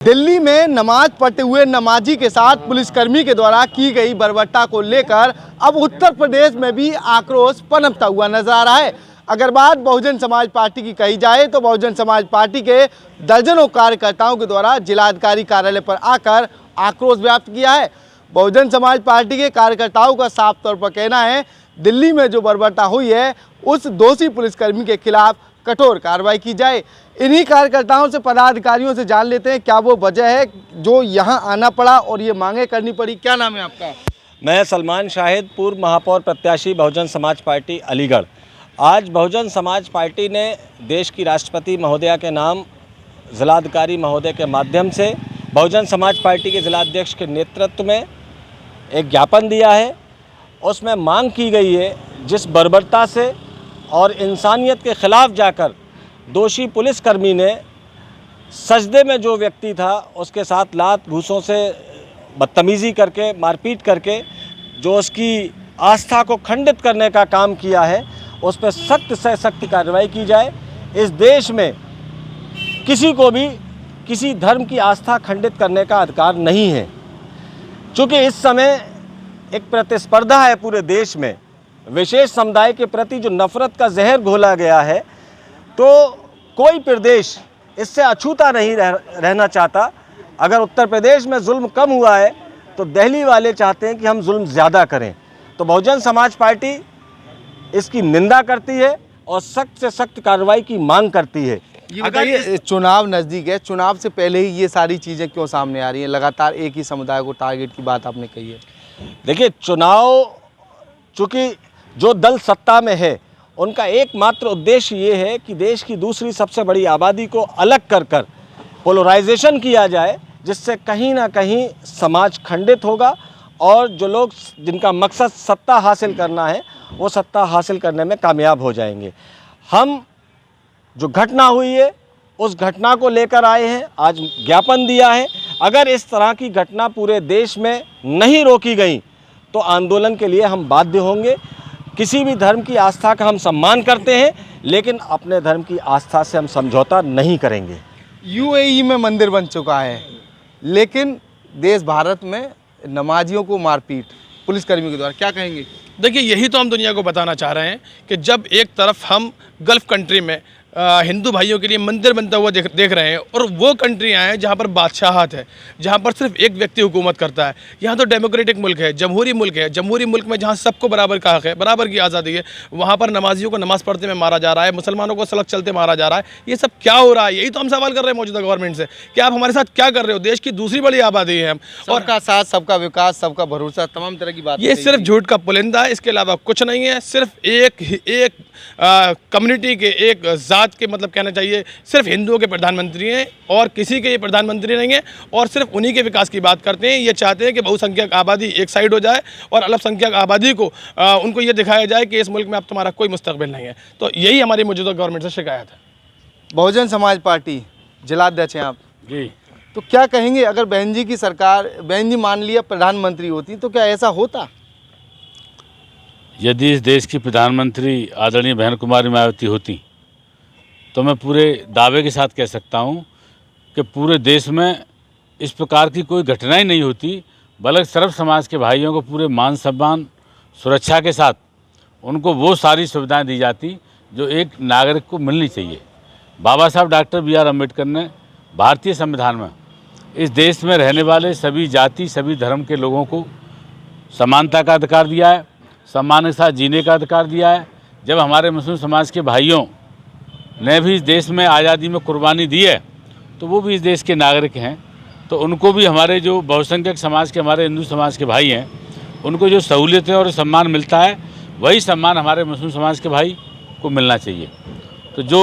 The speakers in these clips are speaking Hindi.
दिल्ली में नमाज पढ़ते हुए नमाजी के साथ पुलिसकर्मी के द्वारा की गई बर्बरता को लेकर अब उत्तर प्रदेश में भी आक्रोश पनपता हुआ नजर आ रहा है। अगर बात बहुजन समाज पार्टी की कही जाए तो बहुजन समाज पार्टी के दर्जनों कार्यकर्ताओं के द्वारा जिलाधिकारी कार्यालय पर आकर आक्रोश व्यक्त किया है। बहुजन समाज पार्टी के कार्यकर्ताओं का साफ तौर पर कहना है, दिल्ली में जो बर्बरता हुई है उस दोषी पुलिसकर्मी के खिलाफ कठोर कार्रवाई की जाए। इन्हीं कार्यकर्ताओं से, पदाधिकारियों से जान लेते हैं क्या वो वजह है जो यहाँ आना पड़ा और ये मांगे करनी पड़ी। क्या नाम है आपका? मैं सलमान शाहिद, पूर्व महापौर प्रत्याशी बहुजन समाज पार्टी अलीगढ़। आज बहुजन समाज पार्टी ने देश की राष्ट्रपति महोदया के नाम जिलाधिकारी महोदय के माध्यम से बहुजन समाज पार्टी के जिलाध्यक्ष के नेतृत्व में एक ज्ञापन दिया है। उसमें मांग की गई है जिस बर्बरता से और इंसानियत के ख़िलाफ़ जाकर दोषी पुलिसकर्मी ने सजदे में जो व्यक्ति था उसके साथ लात घूंसों से बदतमीज़ी करके, मारपीट करके जो उसकी आस्था को खंडित करने का काम किया है, उस पर सख्त से सख्त कार्रवाई की जाए। इस देश में किसी को भी किसी धर्म की आस्था खंडित करने का अधिकार नहीं है। चूँकि इस समय एक प्रतिस्पर्धा है पूरे देश में, विशेष समुदाय के प्रति जो नफ़रत का जहर घोला गया है, तो कोई प्रदेश इससे अछूता नहीं रहना चाहता। अगर उत्तर प्रदेश में जुल्म कम हुआ है तो दिल्ली वाले चाहते हैं कि हम जुल्म ज़्यादा करें। तो बहुजन समाज पार्टी इसकी निंदा करती है और सख्त से सख्त कार्रवाई की मांग करती है। अगर ये चुनाव नज़दीक है, चुनाव से पहले ही ये सारी चीज़ें क्यों सामने आ रही हैं? लगातार एक ही समुदाय को टारगेट की बात आपने कही है। देखिए, चुनाव चूँकि जो दल सत्ता में है उनका एकमात्र उद्देश्य ये है कि देश की दूसरी सबसे बड़ी आबादी को अलग कर कर पोलराइजेशन किया जाए, जिससे कहीं ना कहीं समाज खंडित होगा और जो लोग जिनका मकसद सत्ता हासिल करना है वो सत्ता हासिल करने में कामयाब हो जाएंगे। हम जो घटना हुई है उस घटना को लेकर आए हैं, आज ज्ञापन दिया है। अगर इस तरह की घटना पूरे देश में नहीं रोकी गई तो आंदोलन के लिए हम बाध्य होंगे। किसी भी धर्म की आस्था का हम सम्मान करते हैं, लेकिन अपने धर्म की आस्था से हम समझौता नहीं करेंगे। यूएई में मंदिर बन चुका है, लेकिन देश भारत में नमाजियों को मारपीट पुलिसकर्मियों के द्वारा, क्या कहेंगे? देखिए, यही तो हम दुनिया को बताना चाह रहे हैं कि जब एक तरफ हम गल्फ़ कंट्री में हिंदू भाइयों के लिए मंदिर बनता हुआ देख रहे हैं और वो कंट्रियां हैं जहां पर बादशाहत है, जहां पर सिर्फ एक व्यक्ति हुकूमत करता है। यहाँ तो डेमोक्रेटिक मुल्क है, जमहूरी मुल्क है। जमहूरी मुल्क में जहां सबको बराबर का हक है, बराबर की आज़ादी है, वहाँ पर नमाजियों को नमाज़ पढ़ते में मारा जा रहा है, मुसलमानों को सड़क चलते मारा जा रहा है। ये सब क्या हो रहा है? यही तो हम सवाल कर रहे हैं मौजूदा गवर्नमेंट से कि आप हमारे साथ क्या कर रहे हो? देश की दूसरी बड़ी आबादी है हम, और सबका साथ, सबका विकास, सबका भरोसा, तमाम तरह की बात। ये सिर्फ झूठ का पुलिंदा है, इसके अलावा कुछ नहीं है। सिर्फ एक कम्युनिटी के, एक ज़ात के, मतलब कहना चाहिए सिर्फ हिंदुओं के प्रधानमंत्री हैं और किसी के ये प्रधानमंत्री नहीं है, और सिर्फ उन्हीं के विकास की बात करते हैं। ये चाहते हैं कि बहुसंख्यक आबादी एक साइड हो जाए और अल्पसंख्यक आबादी को उनको ये दिखाया जाए कि इस मुल्क में अब तुम्हारा कोई मुस्तकबिल नहीं है। तो यही हमारी मौजूदा गवर्नमेंट से शिकायत है। बहुजन समाज पार्टी जिलाध्यक्ष हैं आप जी, तो क्या कहेंगे, अगर बहन जी की सरकार, बहन जी मान लिया प्रधानमंत्री होती तो क्या ऐसा होता? यदि इस देश की प्रधानमंत्री आदरणीय बहन कुमारी मायावती होती तो मैं पूरे दावे के साथ कह सकता हूँ कि पूरे देश में इस प्रकार की कोई घटना ही नहीं होती, बल्कि सर्व समाज के भाइयों को पूरे मान सम्मान, सुरक्षा के साथ उनको वो सारी सुविधाएं दी जाती जो एक नागरिक को मिलनी चाहिए। बाबा साहब डॉक्टर बी आर अम्बेडकर ने भारतीय संविधान में इस देश में रहने वाले सभी जाति, सभी धर्म के लोगों को समानता का अधिकार दिया है, सम्मान के साथ जीने का अधिकार दिया है। जब हमारे मुस्लिम समाज के भाइयों ने भी इस देश में आज़ादी में कुर्बानी दी है तो वो भी इस देश के नागरिक हैं, तो उनको भी हमारे जो बहुसंख्यक समाज के, हमारे हिंदू समाज के भाई हैं, उनको जो सहूलियतें और सम्मान मिलता है वही सम्मान हमारे मुस्लिम समाज के भाई को मिलना चाहिए। तो जो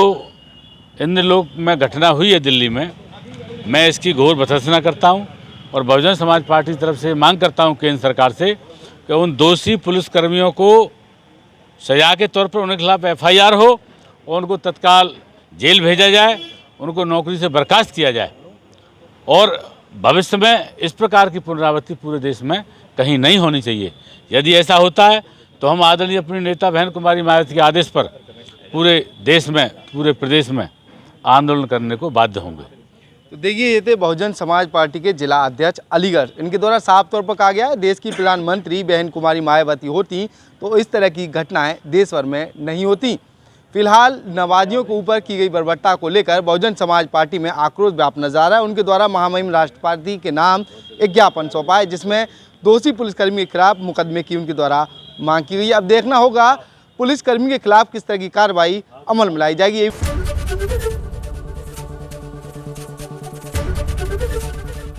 इन लोग में घटना हुई है दिल्ली में, मैं इसकी घोर भर्त्सना करता हूँ और बहुजन समाज पार्टी की तरफ से मांग करता हूँ केंद्र सरकार से कि उन दोषी पुलिसकर्मियों को सजा के तौर पर उनके खिलाफ FIR हो और उनको तत्काल जेल भेजा जाए, उनको नौकरी से बर्खास्त किया जाए और भविष्य में इस प्रकार की पुनरावृत्ति पूरे देश में कहीं नहीं होनी चाहिए। यदि ऐसा होता है तो हम आदरणीय अपनी नेता बहन कुमारी मायावती के आदेश पर पूरे देश में, पूरे प्रदेश में आंदोलन करने को बाध्य होंगे। तो देखिए ये थे बहुजन समाज पार्टी के जिला अध्यक्ष अलीगढ़। इनके द्वारा साफ तौर पर कहा गया है देश की प्रधानमंत्री बहन कुमारी मायावती होती तो इस तरह की घटनाएं देश भर में नहीं होती। फिलहाल नवाजियों के ऊपर की गई बर्बरता को लेकर बहुजन समाज पार्टी में आक्रोश व्याप्त नजर आ रहा है। उनके द्वारा महामहिम राष्ट्रपति के नाम एक ज्ञापन सौंपा है जिसमें दोषी पुलिसकर्मी के खिलाफ मुकदमे की उनके द्वारा मांग की गई है। अब देखना होगा पुलिसकर्मी के खिलाफ किस तरह की कार्रवाई अमल में लाई जाएगी।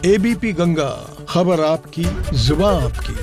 एबीपी गंगा, खबर आपकी, जुबान आपकी।